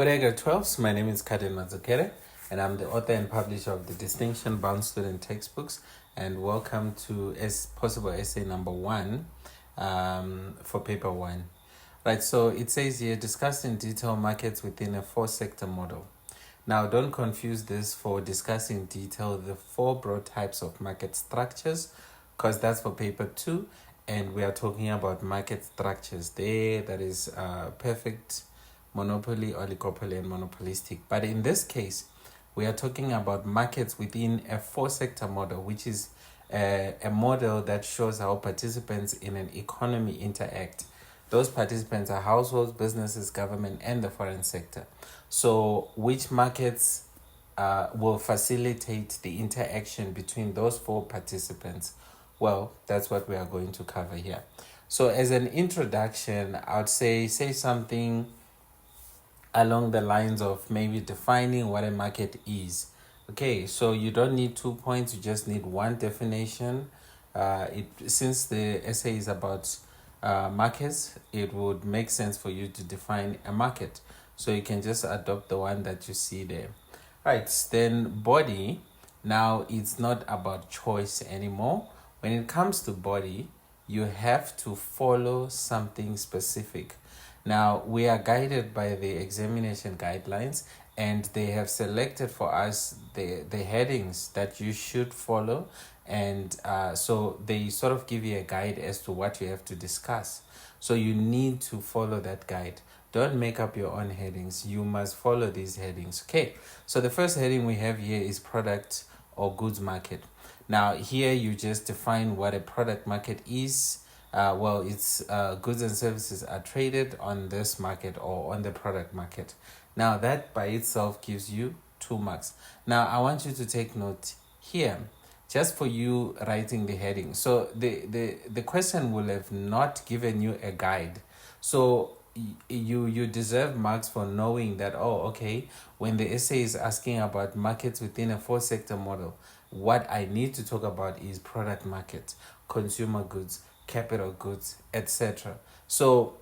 Good day, grade 12s. My name is Carden Madzokere, and I'm the author and publisher of the Distinction Bound Student Textbooks. And welcome to possible essay number 1 for paper 1. Right, so it says here, discuss in detail markets within a 4-sector model. Now, don't confuse this for discussing in detail the 4 broad types of market structures, because that's for paper 2, and we are talking about market structures there. That is perfect, monopoly, oligopoly, and monopolistic. But in this case, we are talking about markets within a 4-sector model, which is a model that shows how participants in an economy interact. Those participants are households, businesses, government, and the foreign sector. So which markets will facilitate the interaction between those 4 participants? Well, that's what we are going to cover here. So as an introduction, I would say something along the lines of maybe defining what a market is. Okay, so you don't need 2 points, you just need one definition. Since the essay is about markets, it would make sense for you to define a market. So you can just adopt the one that you see there. Right, then body. Now it's not about choice anymore. When it comes to body, you have to follow something specific. Now, we are guided by the examination guidelines, and they have selected for us the headings that you should follow. And so they sort of give you a guide as to what you have to discuss. So you need to follow that guide. Don't make up your own headings. You must follow these headings. Okay, so the first heading we have here is product or goods market. Now, here you just define what a product market is. It's goods and services are traded on this market or on the product market. Now, that by itself gives you 2 marks. Now, I want you to take note here, just for you writing the heading. So the question will have not given you a guide. So you deserve marks for knowing that, when the essay is asking about markets within a 4-sector model, what I need to talk about is product market, consumer goods, capital goods, etc. So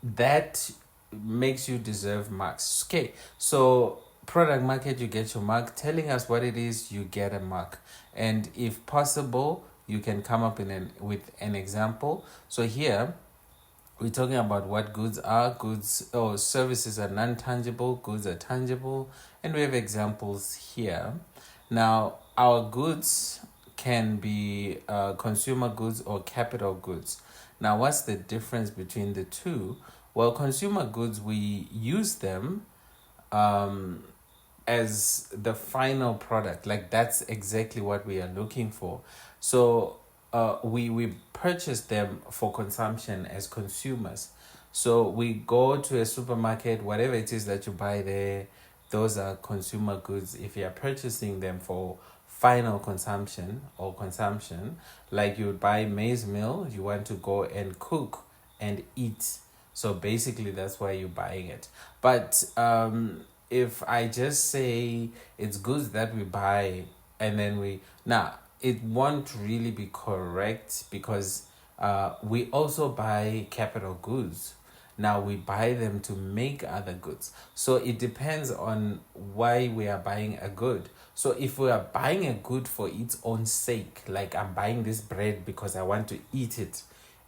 that makes you deserve marks. Okay, so product market, you get your mark. Telling us what it is, you get a mark. And if possible, you can come up with an example. So here we're talking about what goods are. Services are non-tangible, goods are tangible, and we have examples here. Now, our goods can be consumer goods or capital goods. Now, what's the difference between the two? Well, consumer goods, we use them as the final product. Like, that's exactly what we are looking for. So we purchase them for consumption as consumers. So we go to a supermarket, whatever it is that you buy there, those are consumer goods. If you are purchasing them for final consumption, like you would buy maize meal, you want to go and cook and eat. So basically that's why you're buying it. But if I just say it's goods that we buy and then it won't really be correct, because we also buy capital goods. Now we buy them to make other goods. So it depends on why we are buying a good. So if we are buying a good for its own sake, like I'm buying this bread because I want to eat it,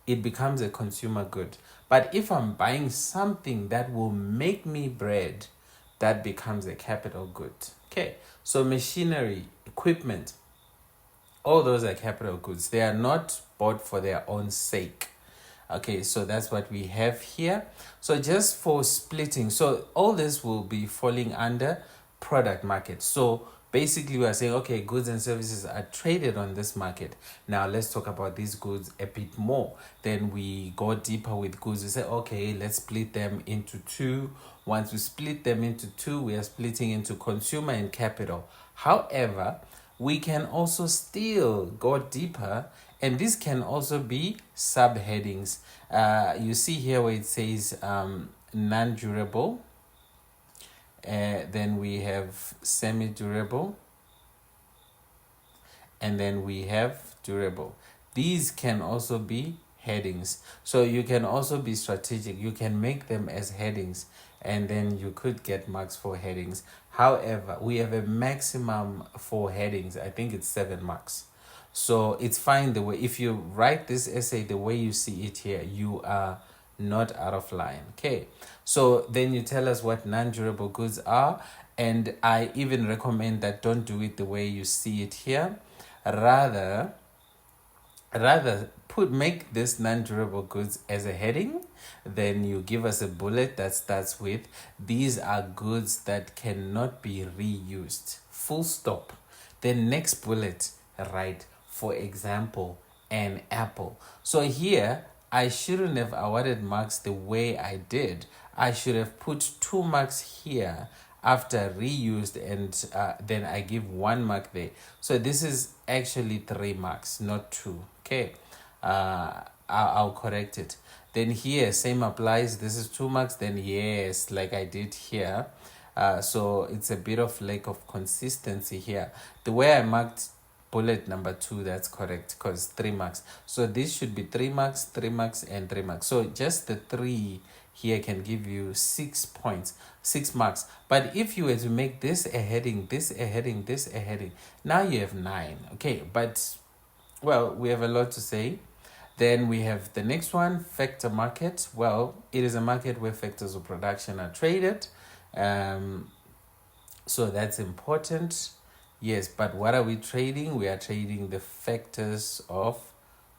it becomes a consumer good. But if I'm buying something that will make me bread, that becomes a capital good. Okay, so machinery, equipment, all those are capital goods. They are not bought for their own sake. Okay, so that's what we have here. So just for splitting, so all this will be falling under product market. So basically we are saying, okay, goods and services are traded on this market. Now let's talk about these goods a bit more. Then we go deeper with goods. We say, okay, let's split them into 2. Once we split them into 2, we are splitting into consumer and capital. However, we can also still go deeper, and this can also be subheadings. You see here where it says non-durable. Then we have semi-durable. And then we have durable. These can also be headings. So you can also be strategic. You can make them as headings. and then you could get marks for headings. However, we have a maximum for headings. I think it's 7 marks. So it's fine the way, if you write this essay the way you see it here, you are not out of line. Okay, so then you tell us what non-durable goods are, and I even recommend that don't do it the way you see it here. Rather make this non-durable goods as a heading, then you give us a bullet that starts with, these are goods that cannot be reused, full stop. Then next bullet, write, for example, an apple. So here I shouldn't have awarded marks the way I did. I should have put 2 marks here after reused, and then I give 1 mark there. So this is actually 3 marks, not 2. Okay, I'll correct it. Then here, same applies. This is 2 marks. Then yes, like I did here. So it's a bit of lack of consistency here. The way I marked bullet number 2, that's correct, because 3 marks. So this should be 3 marks, 3 marks, and 3 marks. So just the 3 here can give you 6 points, 6 marks. But if you were to make this a heading, this a heading, this a heading, now you have 9. Okay, but well, we have a lot to say. Then we have the next one, factor market. Well, it is a market where factors of production are traded. So that's important. Yes, but what are we trading? We are trading the factors of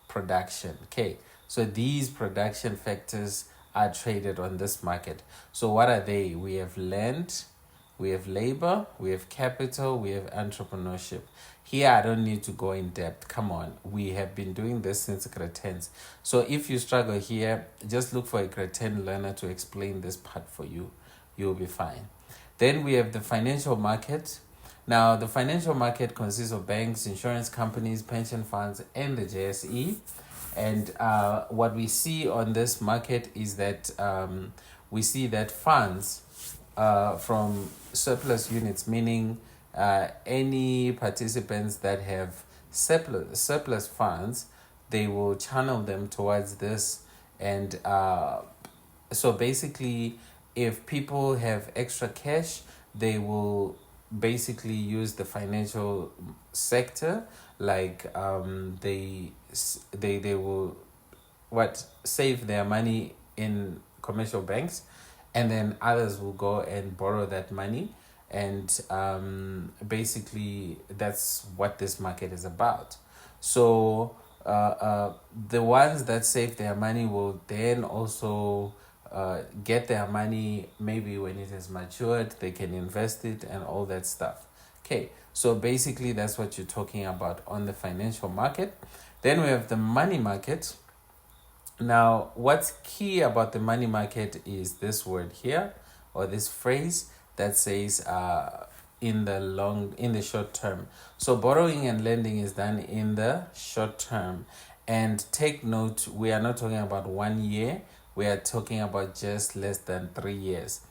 production. Okay, so these production factors are traded on this market. So what are they? We have land, we have labor, we have capital, we have entrepreneurship. Here, I don't need to go in depth. Come on, we have been doing this since grade 10s. So if you struggle here, just look for a grade 10 learner to explain this part for you. You'll be fine. Then we have the financial market. Now, the financial market consists of banks, insurance companies, pension funds, and the JSE. And what we see on this market is that we see that funds from surplus units, meaning any participants that have surplus funds, they will channel them towards this. And so basically, if people have extra cash, they will basically use the financial sector, like they will save their money in commercial banks, and then others will go and borrow that money, and basically that's what this market is about. So the ones that save their money will then also get their money, maybe when it has matured, they can invest it and all that stuff. Okay, so basically that's what you're talking about on the financial market. Then we have the money market. Now, what's key about the money market is this word here, or this phrase that says in the short term. So borrowing and lending is done in the short term. And take note, we are not talking about 1 year. We are talking about just less than 3 years.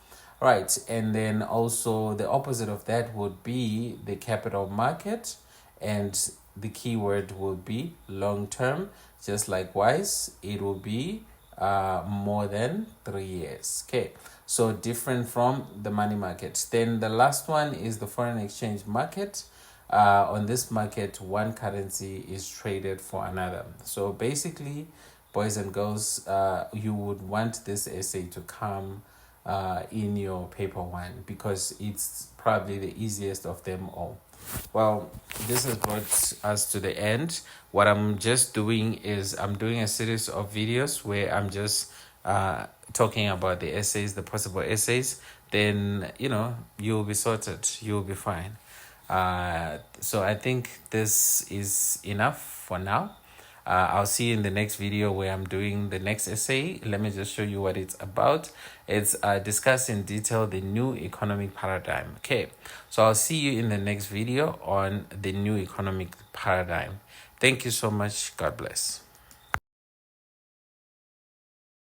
Right, and then also the opposite of that would be the capital market, and the key word will be long term. Just likewise, it will be more than 3 years. Okay, so different from the money market. Then the last one is the foreign exchange market. On this market, one currency is traded for another. So basically, boys and girls, you would want this essay to come in your paper 1, because it's probably the easiest of them all. Well, this has brought us to the end. What I'm just doing is I'm doing a series of videos where I'm just talking about the essays, the possible essays. Then, you'll be sorted. You'll be fine. So I think this is enough for now. I'll see you in the next video where I'm doing the next essay. Let me just show you what it's about. It's discuss in detail the new economic paradigm. Okay, so I'll see you in the next video on the new economic paradigm. Thank you so much. God bless.